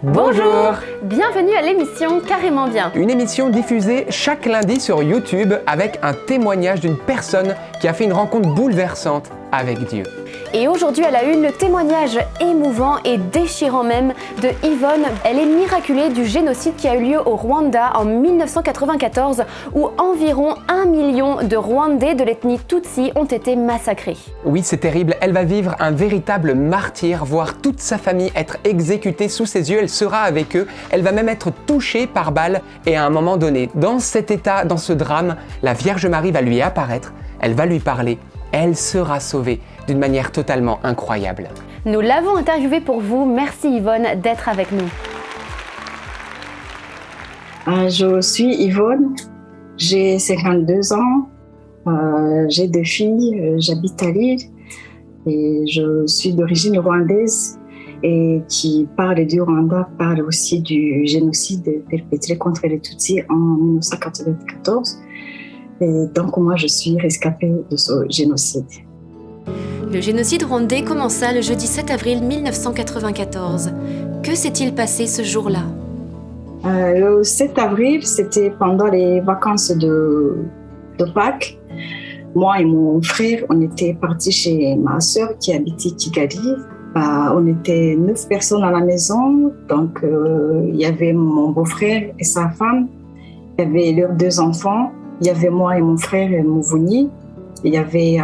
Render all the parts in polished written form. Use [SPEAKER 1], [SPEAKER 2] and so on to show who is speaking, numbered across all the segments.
[SPEAKER 1] Bonjour.
[SPEAKER 2] Bienvenue à l'émission Carrément Bien.
[SPEAKER 1] Une émission diffusée chaque lundi sur YouTube avec un témoignage d'une personne qui a fait une rencontre bouleversante avec Dieu.
[SPEAKER 2] Et aujourd'hui à la une, le témoignage émouvant et déchirant même de Yvonne. Elle est miraculée du génocide qui a eu lieu au Rwanda en 1994 où environ 1 million de Rwandais de l'ethnie Tutsi ont été massacrés.
[SPEAKER 1] Oui, c'est terrible. Elle va vivre un véritable martyre, voir toute sa famille être exécutée sous ses yeux. Elle sera avec eux. Elle va même être touchée par balle. Et à un moment donné, dans cet état, dans ce drame, la Vierge Marie va lui apparaître. Elle va lui parler. Elle sera sauvée d'une manière totalement incroyable.
[SPEAKER 2] Nous l'avons interviewée pour vous. Merci Yvonne d'être avec nous.
[SPEAKER 3] Je suis Yvonne, j'ai 52 ans, j'ai 2 filles, j'habite à Lille et je suis d'origine rwandaise et qui parle du Rwanda, parle aussi du génocide perpétré contre les Tutsis en 1994. Et donc moi je suis rescapée de ce génocide.
[SPEAKER 4] Le génocide rwandais commença le jeudi 7 avril 1994. Que s'est-il passé ce jour-là ?
[SPEAKER 3] Le 7 avril, c'était pendant les vacances de Pâques. Moi et mon frère, on était partis chez ma sœur qui habitait Kigali. On était 9 personnes à la maison. Donc, il y avait mon beau-frère et sa femme. Il y avait leurs 2 enfants. Il y avait moi et mon frère Mouvouni. Il y avait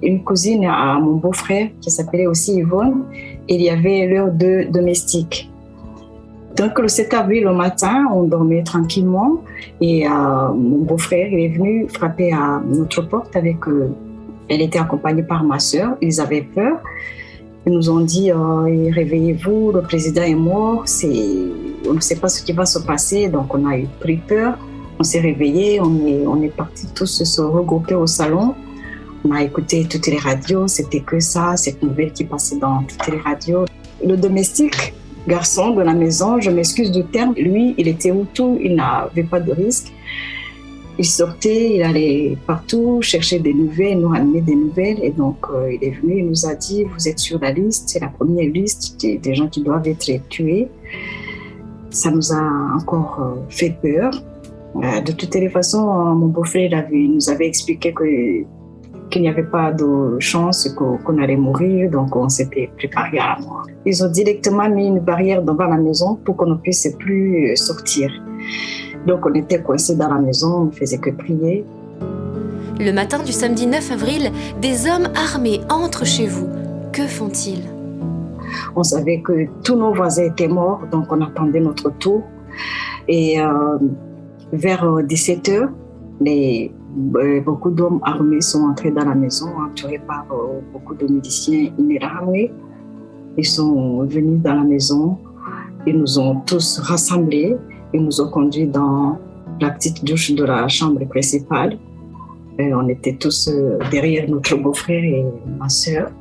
[SPEAKER 3] une cousine à mon beau-frère qui s'appelait aussi Yvonne. Et il y avait leurs 2 domestiques. Donc le 7 avril au matin, on dormait tranquillement et mon beau-frère il est venu frapper à notre porte avec. Elle était accompagnée par ma sœur. Ils avaient peur. Ils nous ont dit réveillez-vous, le président est mort. On ne sait pas ce qui va se passer. Donc on a eu pris peur. On s'est réveillés. On est partis tous se regrouper au salon. On a écouté toutes les radios. C'était que ça, cette nouvelle qui passait dans toutes les radios. Le domestique garçon de la maison, je m'excuse du terme, lui, il était Hutu, il n'avait pas de risque. Il sortait, il allait partout chercher des nouvelles, nous ramener des nouvelles. Et donc, il est venu, il nous a dit, vous êtes sur la liste, c'est la première liste des gens qui doivent être tués. Ça nous a encore fait peur. De toutes les façons, mon beau-frère nous avait expliqué qu'il n'y avait pas de chance qu'on allait mourir, donc on s'était préparé à la mort. Ils ont directement mis une barrière devant la maison pour qu'on ne puisse plus sortir. Donc on était coincés dans la maison, on ne faisait que prier.
[SPEAKER 4] Le matin du samedi 9 avril, des hommes armés entrent chez vous. Que font-ils ?
[SPEAKER 3] On savait que tous nos voisins étaient morts, donc on attendait notre tour. Et vers 17h, beaucoup d'hommes armés sont entrés dans la maison, entourés par beaucoup de miliciens armés. Ils sont venus dans la maison, ils nous ont tous rassemblés, ils nous ont conduits dans la petite douche de la chambre principale. Et on était tous derrière notre beau-frère et ma sœur.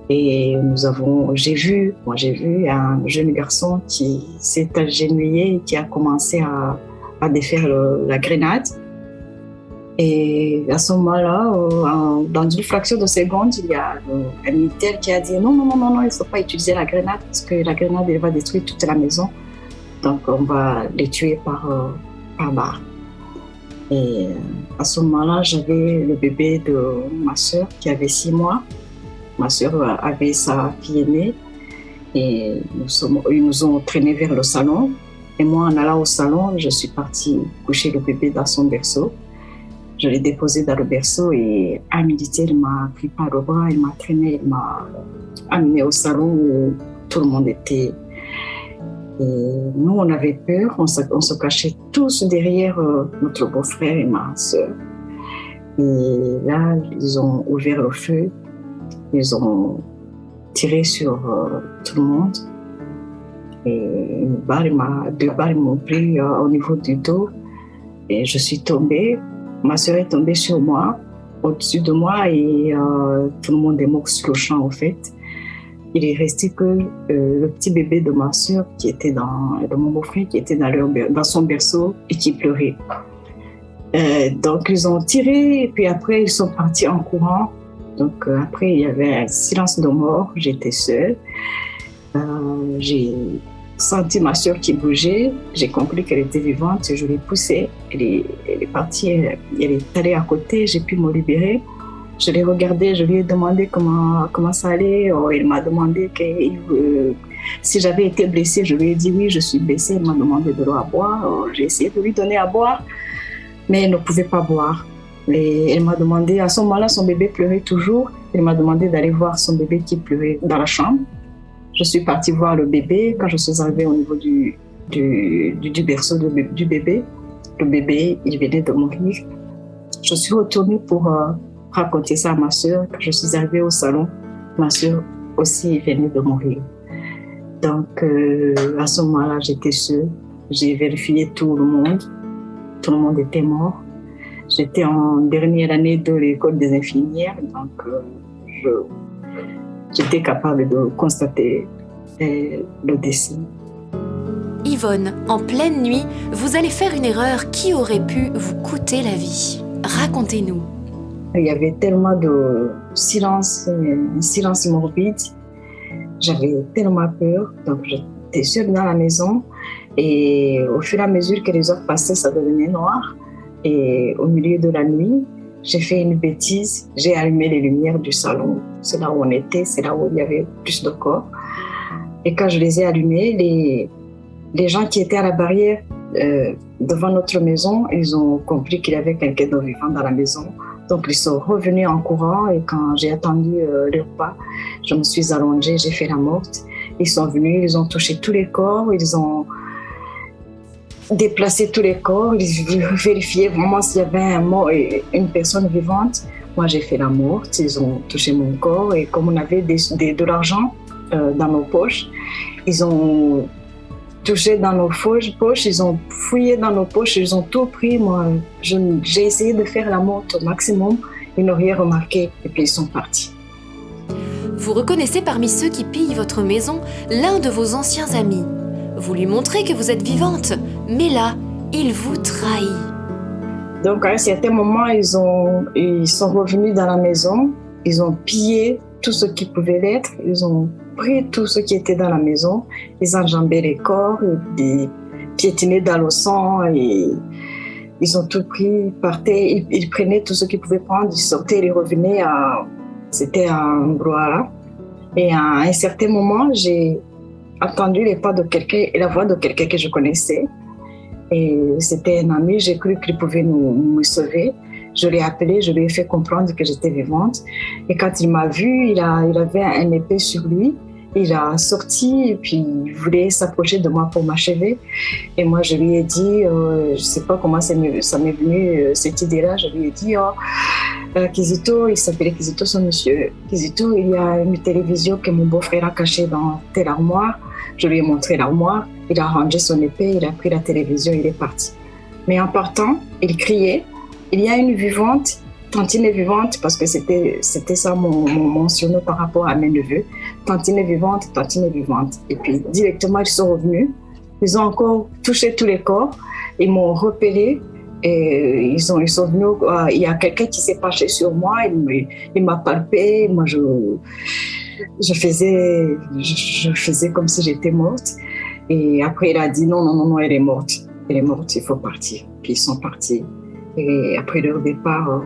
[SPEAKER 3] Et j'ai vu un jeune garçon qui s'est agenouillé et qui a commencé à défaire la grenade. Et à ce moment-là, dans une fraction de seconde, il y a un militaire qui a dit non, il ne faut pas utiliser la grenade parce que la grenade elle va détruire toute la maison. Donc on va les tuer par balle. Et à ce moment-là, j'avais le bébé de ma sœur qui avait 6 mois. Ma sœur avait sa fille aînée et ils nous ont traînés vers le salon. Et moi, en allant au salon, je suis partie coucher le bébé dans son berceau. Je l'ai déposé dans le berceau et un militaire m'a pris par le bras, il m'a traîné, il m'a amené au salon où tout le monde était. Et nous, on avait peur, on se cachait tous derrière notre beau-frère et ma sœur. Et là, ils ont ouvert le feu, ils ont tiré sur tout le monde. Et 2 balles m'ont pris au niveau du dos et je suis tombée. Ma sœur est tombée sur moi, au-dessus de moi et tout le monde est mort sur le champ en fait. Il est resté que le petit bébé de ma sœur de mon beau-frère qui était dans son berceau et qui pleurait. Donc ils ont tiré et puis après ils sont partis en courant. Donc après il y avait un silence de mort, j'étais seule. J'ai senti ma soeur qui bougeait. J'ai compris qu'elle était vivante. Je l'ai poussée. Elle est partie. Elle est allée à côté. J'ai pu me libérer. Je l'ai regardée. Je lui ai demandé comment ça allait. Il m'a demandé si j'avais été blessée. Je lui ai dit oui, je suis blessée. Il m'a demandé de l'eau à boire. J'ai essayé de lui donner à boire, mais elle ne pouvait pas boire. Et elle m'a demandé, à ce moment-là, son bébé pleurait toujours. Elle m'a demandé d'aller voir son bébé qui pleurait dans la chambre. Je suis partie voir le bébé. Quand je suis arrivée au niveau du berceau du bébé, le bébé, il venait de mourir. Je suis retournée pour raconter ça à ma soeur. Quand je suis arrivée au salon, ma soeur aussi venait de mourir. Donc, à ce moment-là, j'étais seule. J'ai vérifié tout le monde. Tout le monde était mort. J'étais en dernière année de l'école des infirmières, donc j'étais capable de constater le décès.
[SPEAKER 4] Yvonne, en pleine nuit, vous allez faire une erreur qui aurait pu vous coûter la vie. Racontez-nous.
[SPEAKER 3] Il y avait tellement de silence, un silence morbide. J'avais tellement peur, donc j'étais seule dans la maison. Et au fur et à mesure que les heures passaient, ça devenait noir. Et au milieu de la nuit, j'ai fait une bêtise. J'ai allumé les lumières du salon. C'est là où on était, c'est là où il y avait plus de corps. Et quand je les ai allumés, les gens qui étaient à la barrière devant notre maison, ils ont compris qu'il y avait quelqu'un de vivant dans la maison. Donc, ils sont revenus en courant. Et quand j'ai attendu le repas, je me suis allongée, j'ai fait la morte. Ils sont venus, ils ont touché tous les corps, ils ont déplacer tous les corps, vérifier vraiment s'il y avait une personne vivante. Moi, j'ai fait la morte, ils ont touché mon corps et comme on avait de l'argent dans nos poches, ils ont touché dans nos poches, ils ont fouillé dans nos poches, ils ont tout pris. Moi, j'ai essayé de faire la morte au maximum, ils n'ont rien remarqué et puis ils sont partis.
[SPEAKER 4] Vous reconnaissez parmi ceux qui pillent votre maison l'un de vos anciens amis. Vous lui montrez que vous êtes vivante, mais là, il vous trahit.
[SPEAKER 3] Donc, à un certain moment, ils sont revenus dans la maison, ils ont pillé tout ce qui pouvait l'être, ils ont pris tout ce qui était dans la maison, ils enjambaient les corps, ils piétinaient dans le sang, et ils ont tout pris, ils partaient, ils prenaient tout ce qu'ils pouvaient prendre, ils sortaient, ils revenaient, c'était un brouhaha. Et à un certain moment, j'ai entendu les pas de quelqu'un et la voix de quelqu'un que je connaissais. Et c'était un ami, j'ai cru qu'il pouvait me sauver. Je l'ai appelé, je lui ai fait comprendre que j'étais vivante. Et quand il m'a vue, il avait un épée sur lui. Il a sorti et puis il voulait s'approcher de moi pour m'achever. Et moi, je lui ai dit, je ne sais pas comment ça m'est venu cette idée-là, je lui ai dit, Kizito, il s'appelait Kizito, son monsieur. Kizito, il y a une télévision que mon beau-frère a cachée dans telle armoire. Je lui ai montré l'armoire, il a rangé son épée, il a pris la télévision, il est parti. Mais en partant, il criait, il y a une vivante, Tantine est vivante, parce que c'était ça mon surnom par rapport à mes neveux. Tantine est vivante, Tantine est vivante. Et puis directement, ils sont revenus, ils ont encore touché tous les corps, ils m'ont repéré. Et ils sont venus, il y a quelqu'un qui s'est penché sur moi, il m'a palpé, moi je faisais comme si j'étais morte. Et après il a dit non, elle est morte, il faut partir. Puis ils sont partis. Et après leur départ,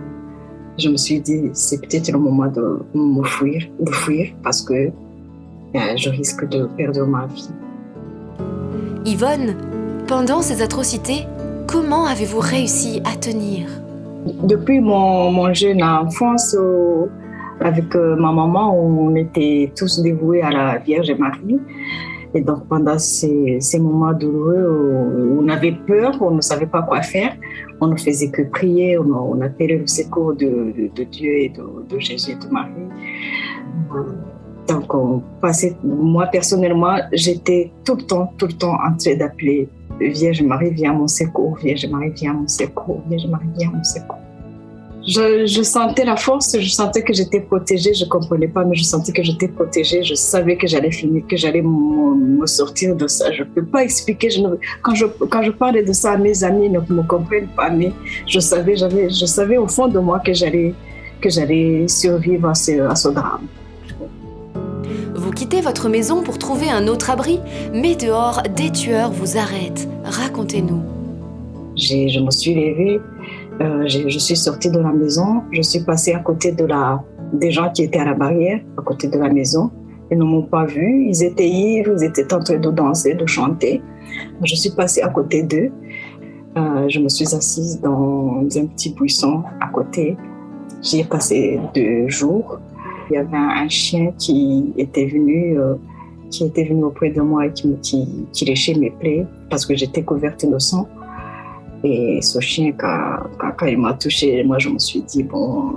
[SPEAKER 3] je me suis dit c'est peut-être le moment de fuir parce que je risque de perdre ma vie.
[SPEAKER 4] Yvonne, pendant ces atrocités, comment avez-vous réussi à tenir?
[SPEAKER 3] Depuis mon jeune enfance, avec ma maman, on était tous dévoués à la Vierge Marie. Et donc pendant ces moments douloureux où on avait peur, on ne savait pas quoi faire, on ne faisait que prier, on appelait le secours de Dieu et de Jésus et de Marie. Donc moi personnellement, j'étais tout le temps en train d'appeler Vierge Marie, viens à mon secours, Vierge Marie, viens à mon secours, Vierge Marie, viens à mon secours. Je sentais la force, je sentais que j'étais protégée, je ne comprenais pas, mais je sentais que j'étais protégée, je savais que j'allais finir, que j'allais me sortir de ça. Je ne peux pas expliquer, quand je parlais de ça à mes amis, ils ne me comprennent pas, mais je savais au fond de moi que j'allais survivre à ce drame.
[SPEAKER 4] Vous quittez votre maison pour trouver un autre abri, mais dehors, des tueurs vous arrêtent. Racontez-nous.
[SPEAKER 3] Je me suis levée, je suis sortie de la maison, je suis passée à côté des gens qui étaient à la barrière, à côté de la maison. Ils ne m'ont pas vue, ils étaient ivres, ils étaient en train de danser, de chanter. Je suis passée à côté d'eux. Je me suis assise dans un petit buisson à côté. J'y ai passé 2 jours. Il y avait un chien qui était venu auprès de moi et qui léchait mes plaies parce que j'étais couverte de sang. Et ce chien, quand il m'a touchée, moi je me suis dit, bon,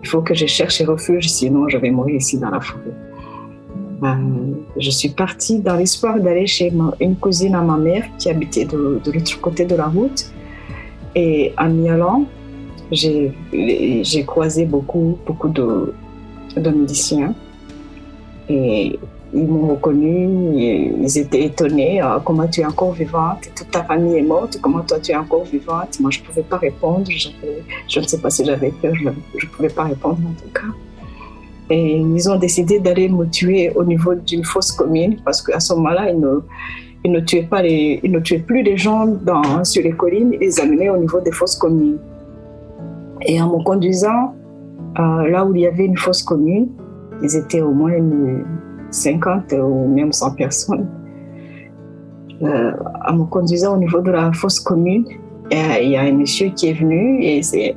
[SPEAKER 3] il faut que je cherche refuge, sinon je vais mourir ici dans la forêt. Je suis partie dans l'espoir d'aller chez une cousine à ma mère qui habitait de l'autre côté de la route. Et en y allant, j'ai croisé beaucoup de musiciens. Et ils m'ont reconnue, et ils étaient étonnés. Comment tu es encore vivante? Toute ta famille est morte, comment toi tu es encore vivante? Moi je ne pouvais pas répondre, je ne sais pas si j'avais peur, je ne pouvais pas répondre en tout cas. Et ils ont décidé d'aller me tuer au niveau d'une fosse commune parce qu'à ce moment-là, ils ne tuaient plus les gens sur les collines, ils les amenaient au niveau des fosses communes. Et en me conduisant là où il y avait une fosse commune, ils étaient au moins 50 ou même 100 personnes. En me conduisant au niveau de la fosse commune, il y a un monsieur qui est venu et c'est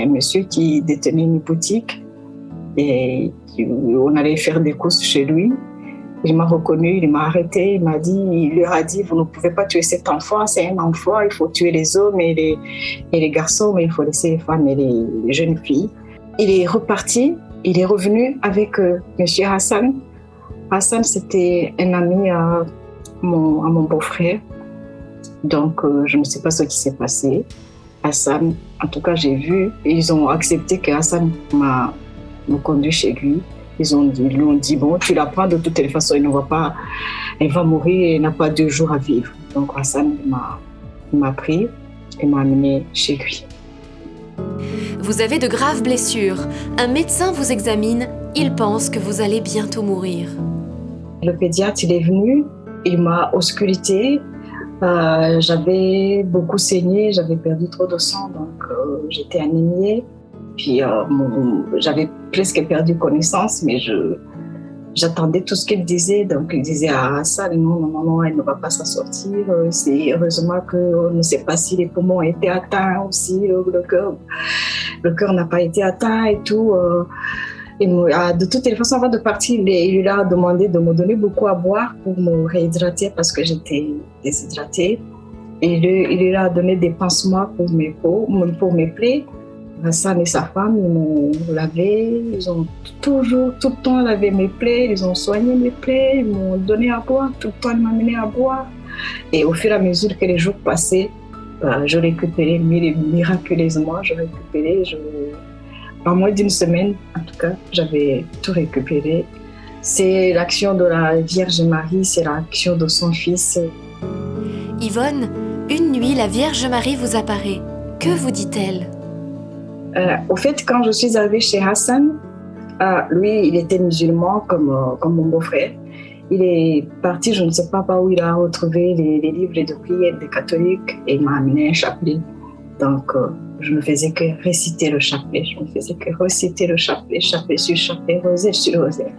[SPEAKER 3] un monsieur qui détenait une boutique. Et on allait faire des courses chez lui. Il m'a reconnu, il m'a arrêté, il leur a dit, vous ne pouvez pas tuer cet enfant, c'est un enfant, il faut tuer les hommes et les garçons, mais il faut laisser les femmes et les jeunes filles. Il est reparti, il est revenu avec monsieur Hassan. Hassan, c'était un ami à mon beau-frère. Donc, je ne sais pas ce qui s'est passé. Hassan, en tout cas, j'ai vu, ils ont accepté que Hassan me conduit chez lui. Ils lui ont dit, bon, tu la prends de toutes les façons, elle va mourir, elle n'a pas 2 jours à vivre. Donc Hassan m'a pris et m'a amené chez lui.
[SPEAKER 4] Vous avez de graves blessures. Un médecin vous examine, il pense que vous allez bientôt mourir.
[SPEAKER 3] Le pédiatre, il est venu, il m'a ausculté. J'avais beaucoup saigné, j'avais perdu trop de sang, donc j'étais anémiée. Puis j'avais presque perdu connaissance, mais j'attendais tout ce qu'il disait. Donc il disait à Hassan, non, elle ne va pas s'en sortir. C'est heureusement qu'on ne sait pas si les poumons ont été atteints ou si le cœur n'a pas été atteint et tout. De toutes les façons, avant de partir, il lui a demandé de me donner beaucoup à boire pour me réhydrater parce que j'étais déshydratée. Et il lui a donné des pansements pour mes plaies. Hassan et sa femme, ils m'ont lavé, ils ont tout le temps lavé mes plaies, ils ont soigné mes plaies, ils m'ont donné à boire, tout le temps ils m'amenaient à boire. Et au fur et à mesure que les jours passaient, je récupérais miraculeusement, en moins d'1 semaine, en tout cas, j'avais tout récupéré. C'est l'action de la Vierge Marie, c'est l'action de son fils.
[SPEAKER 4] Yvonne, une nuit, la Vierge Marie vous apparaît. Que vous dit-elle ?
[SPEAKER 3] Au fait, quand je suis arrivée chez Hassan, lui, il était musulman comme mon beau-frère. Il est parti, je ne sais pas où il a retrouvé les livres de prière des catholiques et il m'a amené un chapelet. Donc, je ne faisais que réciter le chapelet. Chapelet sur chapelet, rosaire sur rosaire.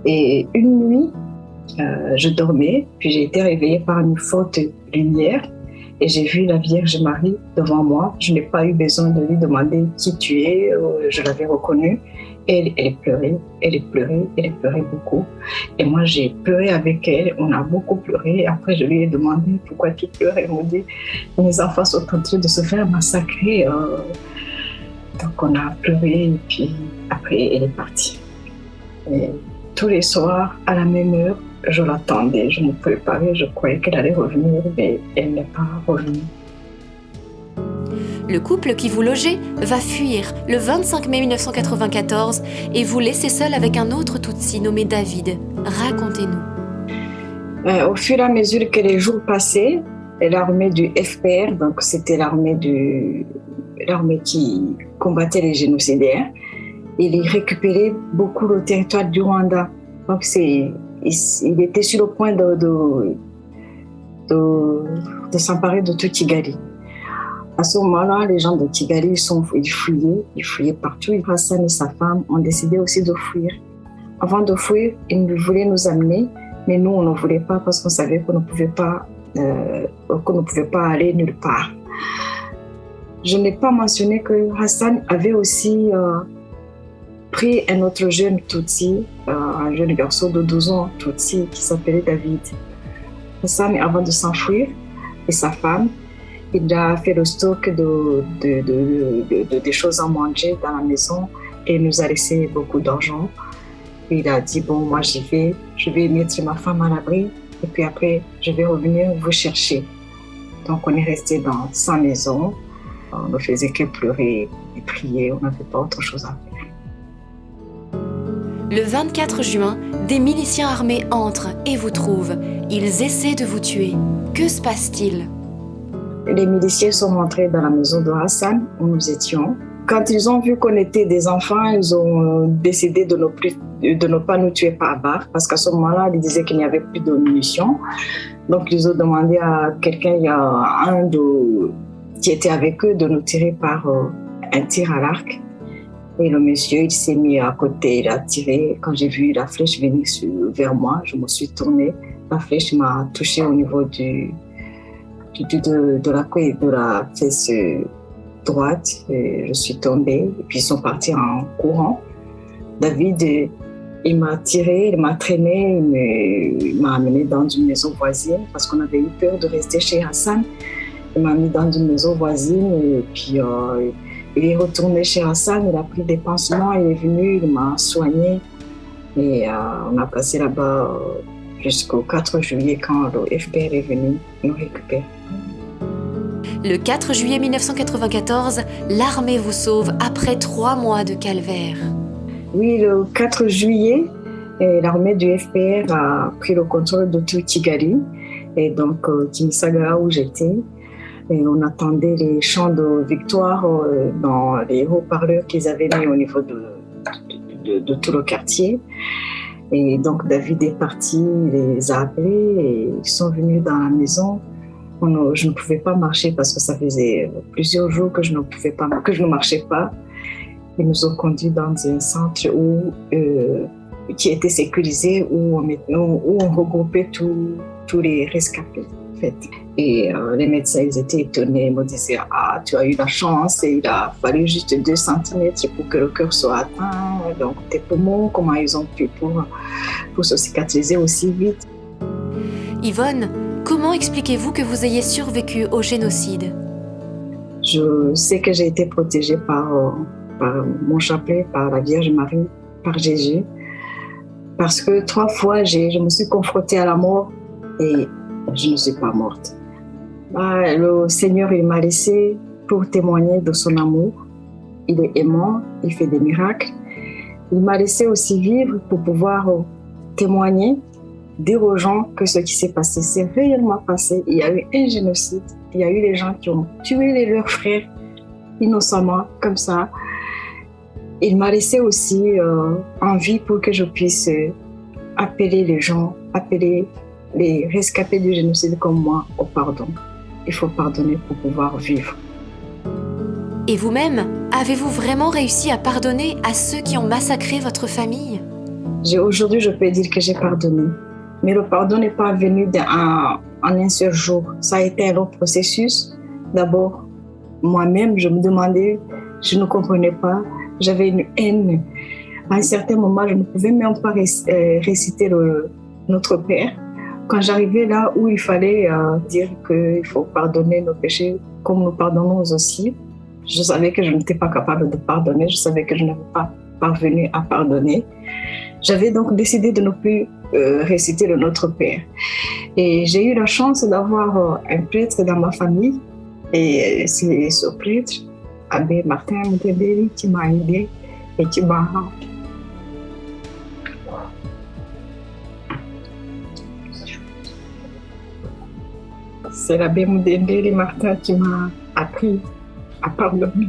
[SPEAKER 3] Et une nuit, je dormais, puis j'ai été réveillée par une forte lumière. Et j'ai vu la Vierge Marie devant moi. Je n'ai pas eu besoin de lui demander qui tu es. Je l'avais reconnue. Et elle pleurait beaucoup. Et moi, j'ai pleuré avec elle. On a beaucoup pleuré. Après, je lui ai demandé pourquoi tu pleures. Elle m'a dit, mes enfants sont en train de se faire massacrer. Donc, on a pleuré. Et puis, après, elle est partie. Et tous les soirs, à la même heure, je l'attendais, je me préparais, je croyais qu'elle allait revenir, mais elle n'est pas revenue.
[SPEAKER 4] Le couple qui vous logeait va fuir le 25 mai 1994 et vous laisser seul avec un autre Tutsi nommé David. Racontez-nous.
[SPEAKER 3] Au fur et à mesure que les jours passaient, l'armée du FPR, donc c'était l'armée qui combattait les génocidaires, il récupérait beaucoup le territoire du Rwanda. Donc il était sur le point de s'emparer de tout Kigali. À ce moment-là, les gens de Kigali, ils fuyaient partout. Hassan et sa femme ont décidé aussi de fuir. Avant de fuir, ils voulaient nous amener, mais nous, on ne voulait pas parce qu'on savait qu'on ne pouvait pas aller nulle part. Je n'ai pas mentionné que Hassan avait aussi pris un autre jeune Tutsi, un jeune garçon de 12 ans Tutsi qui s'appelait David. Hassan, avant de s'enfuir, et sa femme, il a fait le stock des choses à manger dans la maison et il nous a laissé beaucoup d'argent. Il a dit, bon, moi j'y vais, je vais mettre ma femme à l'abri et puis après, je vais revenir vous chercher. Donc on est resté dans sa maison, on ne faisait que pleurer et prier, on n'avait pas autre chose à faire.
[SPEAKER 4] Le 24 juin, des miliciens armés entrent et vous trouvent. Ils essaient de vous tuer. Que se passe-t-il ?
[SPEAKER 3] Les miliciens sont rentrés dans la maison de Hassan où nous étions. Quand ils ont vu qu'on était des enfants, ils ont décidé de ne pas nous tuer par balle parce qu'à ce moment-là, ils disaient qu'il n'y avait plus de munitions. Donc, ils ont demandé à quelqu'un, il y a un qui était avec eux, de nous tirer par un tir à l'arc. Et le monsieur, il s'est mis à côté, il a tiré. Quand j'ai vu la flèche venir vers moi, je me suis tournée. La flèche m'a touchée au niveau de la fesse droite. Et je suis tombée. Et puis ils sont partis en courant. David, il m'a tiré, il m'a traîné, il m'a amené dans une maison voisine parce qu'on avait eu peur de rester chez Hassan. Il m'a mis dans une maison voisine et puis il est retourné chez Hassan, il a pris des pansements, il est venu, il m'a soigné et on a passé là-bas jusqu'au 4 juillet quand le FPR est venu nous récupérer.
[SPEAKER 4] Le 4 juillet 1994, l'armée vous sauve après 3 mois de calvaire.
[SPEAKER 3] Oui, le 4 juillet, l'armée du FPR a pris le contrôle de tout Kigali et donc Kimisagara où j'étais. Et on attendait les chants de victoire dans les haut-parleurs qu'ils avaient mis au niveau de tout le quartier. Et donc David est parti, il les a appelés et ils sont venus dans la maison. Je ne pouvais pas marcher parce que ça faisait plusieurs jours que je ne marchais pas. Ils nous ont conduits dans un centre qui était sécurisé où on regroupait tous les rescapés. En fait. Et les médecins, ils étaient étonnés, ils me disaient « Ah, tu as eu la chance, et il a fallu juste 2 centimètres pour que le cœur soit atteint. Donc tes poumons, comment ils ont pu pour se cicatriser aussi vite ?»
[SPEAKER 4] Yvonne, comment expliquez-vous que vous ayez survécu au génocide ?
[SPEAKER 3] Je sais que j'ai été protégée par mon chapelet, par la Vierge Marie, par Jésus. Parce que 3 fois, je me suis confrontée à la mort et je ne suis pas morte. Le Seigneur, il m'a laissé pour témoigner de son amour. Il est aimant, il fait des miracles. Il m'a laissé aussi vivre pour pouvoir témoigner, dire aux gens que ce qui s'est passé, c'est réellement passé. Il y a eu un génocide. Il y a eu des gens qui ont tué leurs frères innocemment, comme ça. Il m'a laissé aussi en vie pour que je puisse appeler les gens, appeler les rescapés du génocide comme moi au pardon. Il faut pardonner pour pouvoir vivre.
[SPEAKER 4] Et vous-même, avez-vous vraiment réussi à pardonner à ceux qui ont massacré votre famille ?
[SPEAKER 3] Aujourd'hui, je peux dire que j'ai pardonné. Mais le pardon n'est pas venu en un seul jour. Ça a été un long processus. D'abord, moi-même, je me demandais, je ne comprenais pas. J'avais une haine. À un certain moment, je ne pouvais même pas réciter Notre Père. Quand j'arrivais là où il fallait dire qu'il faut pardonner nos péchés comme nous pardonnons aussi, je savais que je n'étais pas capable de pardonner, je savais que je n'avais pas parvenu à pardonner. J'avais donc décidé de ne plus réciter le Notre Père. Et j'ai eu la chance d'avoir un prêtre dans ma famille. Et c'est ce prêtre, Abbé Martin Moutebeli, qui m'a aidé et qui m'a... C'est l'abbé Moudendeli Martin qui m'a appris à pardonner.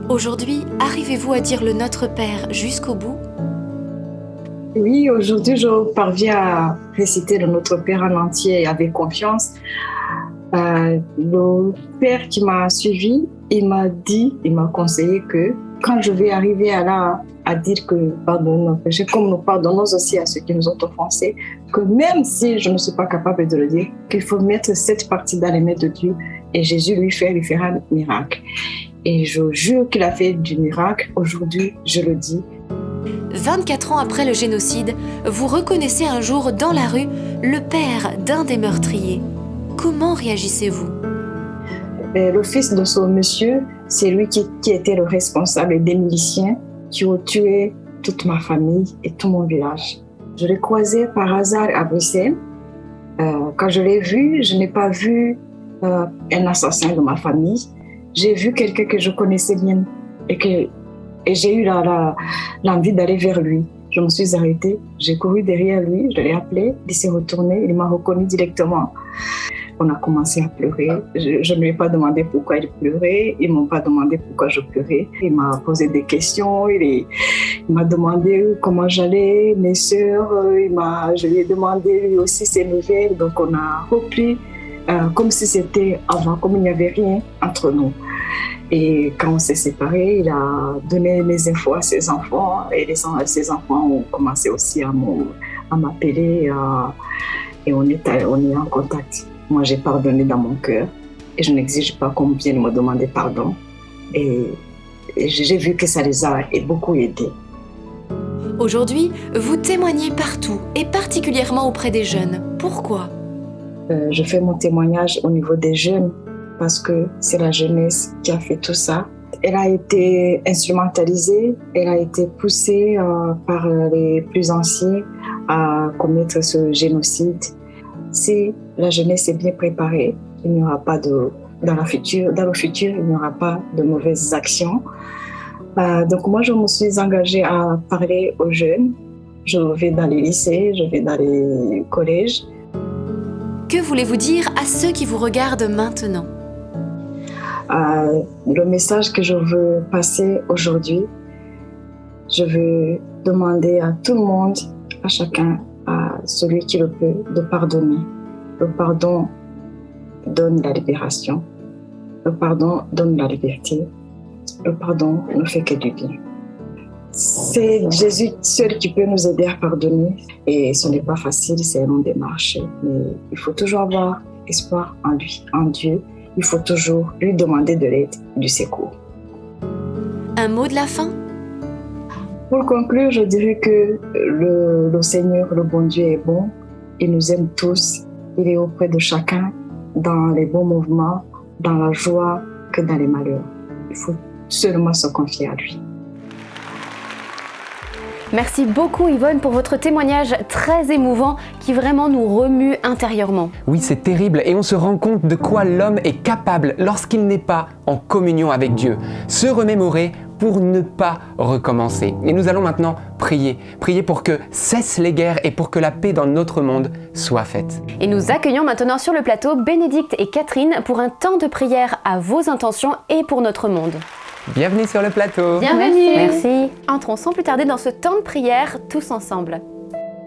[SPEAKER 4] Aujourd'hui, arrivez-vous à dire le Notre Père jusqu'au bout ?
[SPEAKER 3] Oui, aujourd'hui, je parviens à réciter le Notre Père en entier avec confiance. Le père qui m'a suivi, il m'a conseillé que quand je vais arriver à dire que pardonne nos péchés, comme nous pardonnons aussi à ceux qui nous ont offensés, que même si je ne suis pas capable de le dire, qu'il faut mettre cette partie dans les mains de Dieu et Jésus lui fera un miracle. Et je jure qu'il a fait du miracle. Aujourd'hui, je le dis.
[SPEAKER 4] 24 ans après le génocide, vous reconnaissez un jour dans la rue le père d'un des meurtriers. Comment réagissez-vous?
[SPEAKER 3] Le fils de ce monsieur, c'est lui qui était le responsable des miliciens qui ont tué toute ma famille et tout mon village. Je l'ai croisé par hasard à Bruxelles. Quand je l'ai vu, je n'ai pas vu un assassin de ma famille. J'ai vu quelqu'un que je connaissais bien et j'ai eu l'envie d'aller vers lui. Je me suis arrêtée, j'ai couru derrière lui, je l'ai appelé, il s'est retourné, il m'a reconnu directement. On a commencé à pleurer. Je ne lui ai pas demandé pourquoi il pleurait. Ils ne m'ont pas demandé pourquoi je pleurais. Il m'a posé des questions. Il m'a demandé comment j'allais, mes sœurs. Je lui ai demandé lui aussi ses nouvelles. Donc on a repris comme si c'était avant, comme il n'y avait rien entre nous. Et quand on s'est séparés, il a donné mes infos à ses enfants. Et ses enfants ont commencé aussi à m'appeler. Et on est en contact. Moi, j'ai pardonné dans mon cœur et je n'exige pas qu'on vienne me demander pardon. Et j'ai vu que ça les a beaucoup aidés.
[SPEAKER 4] Aujourd'hui, vous témoignez partout et particulièrement auprès des jeunes. Pourquoi?
[SPEAKER 3] Je fais mon témoignage au niveau des jeunes parce que c'est la jeunesse qui a fait tout ça. Elle a été instrumentalisée, elle a été poussée par les plus anciens à commettre ce génocide. Si la jeunesse est bien préparée, il n'y aura pas dans le futur, il n'y aura pas de mauvaises actions. Donc moi, je me suis engagée à parler aux jeunes. Je vais dans les lycées, je vais dans les collèges.
[SPEAKER 4] Que voulez-vous dire à ceux qui vous regardent maintenant?
[SPEAKER 3] Le message que je veux passer aujourd'hui, je veux demander à tout le monde, à chacun, à celui qui le peut, de pardonner. Le pardon donne la libération. Le pardon donne la liberté. Le pardon ne fait que du bien. C'est Jésus seul qui peut nous aider à pardonner. Et ce n'est pas facile, c'est une longue démarche. Mais il faut toujours avoir espoir en lui, en Dieu. Il faut toujours lui demander de l'aide, du secours.
[SPEAKER 4] Un mot de la fin?
[SPEAKER 3] Pour conclure, je dirais que le Seigneur, le bon Dieu est bon. Il nous aime tous. Il est auprès de chacun, dans les bons mouvements, dans la joie que dans les malheurs. Il faut seulement se confier à lui.
[SPEAKER 2] Merci beaucoup Yvonne pour votre témoignage très émouvant qui vraiment nous remue intérieurement.
[SPEAKER 1] Oui, c'est terrible et on se rend compte de quoi l'homme est capable lorsqu'il n'est pas en communion avec Dieu. Se remémorer pour ne pas recommencer. Et nous allons maintenant prier. Prier pour que cessent les guerres et pour que la paix dans notre monde soit faite.
[SPEAKER 2] Et nous accueillons maintenant sur le plateau Bénédicte et Catherine pour un temps de prière à vos intentions et pour notre monde.
[SPEAKER 1] Bienvenue sur le plateau.
[SPEAKER 2] Bienvenue. Merci. Entrons sans plus tarder dans ce temps de prière tous ensemble.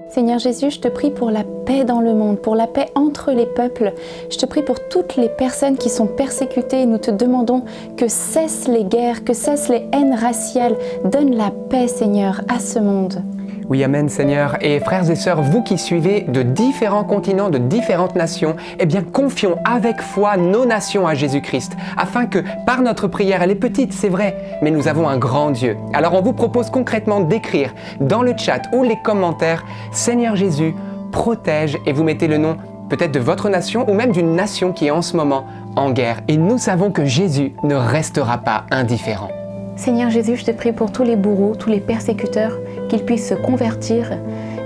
[SPEAKER 5] Seigneur Jésus, je te prie pour la paix dans le monde, pour la paix entre les peuples. Je te prie pour toutes les personnes qui sont persécutées. Nous te demandons que cessent les guerres, que cessent les haines raciales. Donne la paix, Seigneur, à ce monde.
[SPEAKER 1] Oui, amen Seigneur. Et frères et sœurs, vous qui suivez de différents continents, de différentes nations, eh bien confions avec foi nos nations à Jésus-Christ, afin que par notre prière, elle est petite, c'est vrai, mais nous avons un grand Dieu. Alors on vous propose concrètement d'écrire dans le chat ou les commentaires « Seigneur Jésus, protège » et vous mettez le nom peut-être de votre nation ou même d'une nation qui est en ce moment en guerre. Et nous savons que Jésus ne restera pas indifférent.
[SPEAKER 5] Seigneur Jésus, je te prie pour tous les bourreaux, tous les persécuteurs, qu'ils puissent se convertir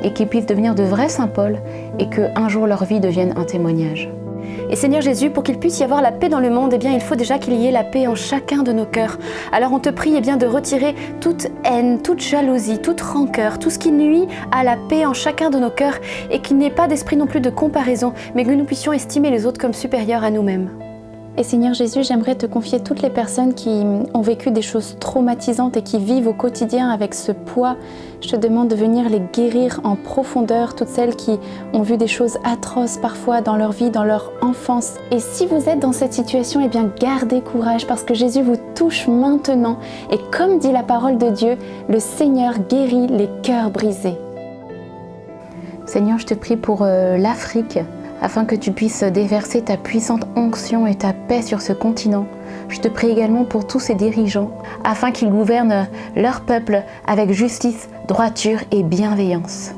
[SPEAKER 5] et qu'ils puissent devenir de vrais Saint Paul et qu'un jour leur vie devienne un témoignage.
[SPEAKER 2] Et Seigneur Jésus, pour qu'il puisse y avoir la paix dans le monde, eh bien, il faut déjà qu'il y ait la paix en chacun de nos cœurs. Alors on te prie bien, de retirer toute haine, toute jalousie, toute rancœur, tout ce qui nuit à la paix en chacun de nos cœurs et qu'il n'y ait pas d'esprit non plus de comparaison, mais que nous puissions estimer les autres comme supérieurs à nous-mêmes.
[SPEAKER 5] Et Seigneur Jésus, j'aimerais te confier toutes les personnes qui ont vécu des choses traumatisantes et qui vivent au quotidien avec ce poids. Je te demande de venir les guérir en profondeur, toutes celles qui ont vu des choses atroces parfois dans leur vie, dans leur enfance. Et si vous êtes dans cette situation, eh bien gardez courage parce que Jésus vous touche maintenant. Et comme dit la parole de Dieu, le Seigneur guérit les cœurs brisés. Seigneur, je te prie pour l'Afrique, afin que tu puisses déverser ta puissante onction et ta paix sur ce continent. Je te prie également pour tous ces dirigeants, afin qu'ils gouvernent leur peuple avec justice, droiture et bienveillance.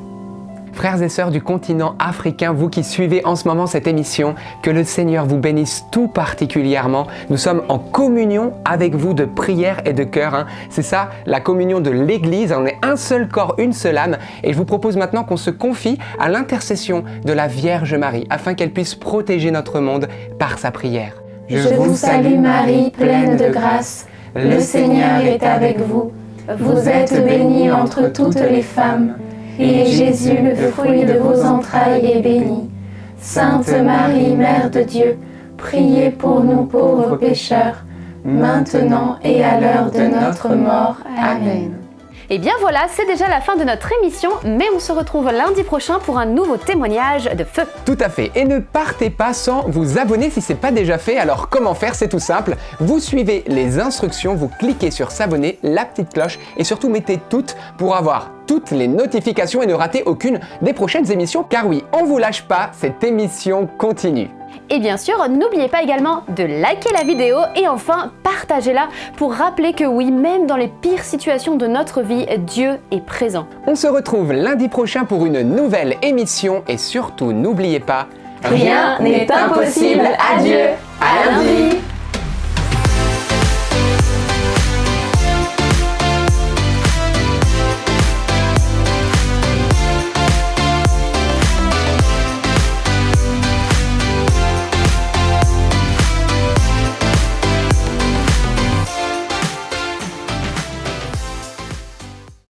[SPEAKER 1] Frères et sœurs du continent africain, vous qui suivez en ce moment cette émission, que le Seigneur vous bénisse tout particulièrement. Nous sommes en communion avec vous de prière et de cœur. C'est ça, la communion de l'Église. On est un seul corps, une seule âme. Et je vous propose maintenant qu'on se confie à l'intercession de la Vierge Marie, afin qu'elle puisse protéger notre monde par sa prière.
[SPEAKER 5] Je vous salue Marie, pleine de grâce. Le Seigneur est avec vous. Vous êtes bénie entre toutes les femmes. Et Jésus, le fruit de vos entrailles, est béni. Sainte Marie, Mère de Dieu, priez pour nous pauvres pécheurs, maintenant et à l'heure de notre mort. Amen.
[SPEAKER 2] Et bien voilà, c'est déjà la fin de notre émission, mais on se retrouve lundi prochain pour un nouveau témoignage de feu.
[SPEAKER 1] Tout à fait, et ne partez pas sans vous abonner si ce n'est pas déjà fait. Alors comment faire? C'est tout simple, vous suivez les instructions, vous cliquez sur s'abonner, la petite cloche, et surtout mettez toutes pour avoir toutes les notifications et ne rater aucune des prochaines émissions, car oui, on vous lâche pas, cette émission continue.
[SPEAKER 2] Et bien sûr, n'oubliez pas également de liker la vidéo et enfin partagez-la pour rappeler que oui, même dans les pires situations de notre vie, Dieu est présent.
[SPEAKER 1] On se retrouve lundi prochain pour une nouvelle émission et surtout n'oubliez pas,
[SPEAKER 5] Rien n'est impossible à Dieu. À lundi.